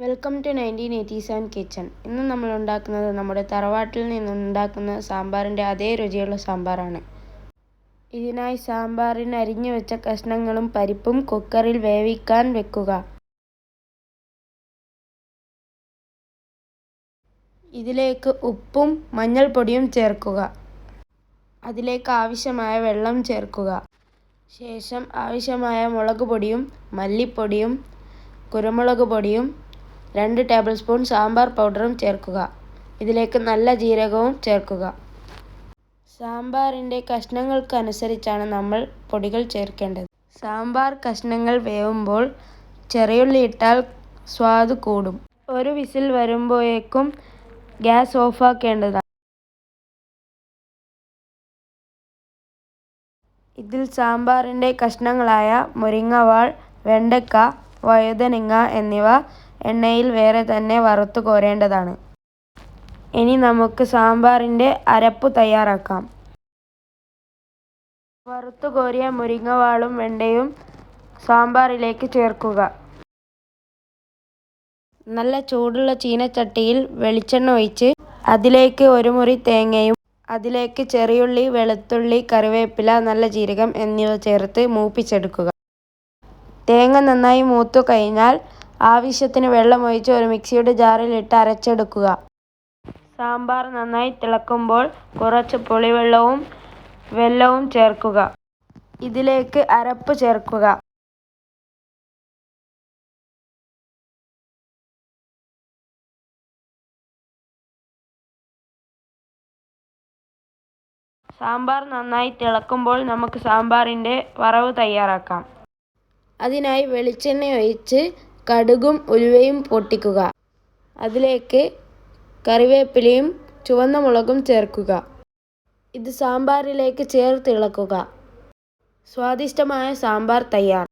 Welcome to 1987 kitchen. ഇന്ന് നമ്മൾ ഉണ്ടാക്കുന്നത് നമ്മുടെ തറവാട്ടിൽ നിന്നുണ്ടാക്കുന്ന സാമ്പാറിൻ്റെ അതേ രുചിയുള്ള സാമ്പാറാണ്. ഇതിനായി സാമ്പാറിന് അരിഞ്ഞു വെച്ച കഷ്ണങ്ങളും പരിപ്പും കുക്കറിൽ വേവിക്കാൻ വെക്കുക. ഇതിലേക്ക് ഉപ്പും മഞ്ഞൾപ്പൊടിയും ചേർക്കുക. അതിലേക്ക് ആവശ്യമായ വെള്ളം ചേർക്കുക. ശേഷം ആവശ്യമായ മുളക് പൊടിയും മല്ലിപ്പൊടിയും കുരുമുളക് പൊടിയും 2 ടേബിൾ സ്പൂൺ സാമ്പാർ പൗഡറും ചേർക്കുക. ഇതിലേക്ക് നല്ല ജീരകവും ചേർക്കുക. സാമ്പാറിൻ്റെ കഷ്ണങ്ങൾക്കനുസരിച്ചാണ് നമ്മൾ പൊടികൾ ചേർക്കേണ്ടത്. സാമ്പാർ കഷ്ണങ്ങൾ വേവുമ്പോൾ ചെറിയുള്ളി ഇട്ടാൽ സ്വാദ് കൂടും. ഒരു വിസിൽ വരുമ്പോഴേക്കും ഗ്യാസ് ഓഫാക്കേണ്ടതാണ്. ഇതിൽ സാമ്പാറിൻ്റെ കഷ്ണങ്ങളായ മുരിങ്ങവാൾ, വെണ്ടയ്ക്ക, വഴുതനങ്ങ എന്നിവ എണ്ണയിൽ വേറെ തന്നെ വറുത്തു കോരേണ്ടതാണ്. ഇനി നമുക്ക് സാമ്പാറിൻ്റെ അരപ്പ് തയ്യാറാക്കാം. വറുത്തു കോരിയ മുരിങ്ങവാളും വെണ്ടയും സാമ്പാറിലേക്ക് ചേർക്കുക. നല്ല ചൂടുള്ള ചീനച്ചട്ടിയിൽ വെളിച്ചെണ്ണ ഒഴിച്ച് അതിലേക്ക് ഒരു മുറി തേങ്ങയും അതിലേക്ക് ചെറിയുള്ളി, വെളുത്തുള്ളി, കറിവേപ്പില, നല്ല ജീരകം എന്നിവ ചേർത്ത് മൂപ്പിച്ചെടുക്കുക. തേങ്ങ നന്നായി മൂത്തു കഴിഞ്ഞാൽ ആവശ്യത്തിന് വെള്ളമൊഴിച്ച് ഒരു മിക്സിയുടെ ജാറിൽ ഇട്ട് അരച്ചെടുക്കുക. സാമ്പാർ നന്നായി തിളക്കുമ്പോൾ കുറച്ച് പുളിവെള്ളവും വെല്ലവും ചേർക്കുക. ഇതിലേക്ക് അരപ്പ് ചേർക്കുക. സാമ്പാർ നന്നായി തിളക്കുമ്പോൾ നമുക്ക് സാമ്പാറിൻ്റെ വറവ് തയ്യാറാക്കാം. അതിനായി വെളിച്ചെണ്ണ ഒഴിച്ച് കടുകും ഉലുവയും പൊട്ടിക്കുക. അതിലേക്ക് കറിവേപ്പിലയും ചുവന്ന മുളകും ചേർക്കുക. ഇത് സാമ്പാറിലേക്ക് ചേർത്ത് ഇളക്കുക. സ്വാദിഷ്ടമായ സാമ്പാർ തയ്യാർ.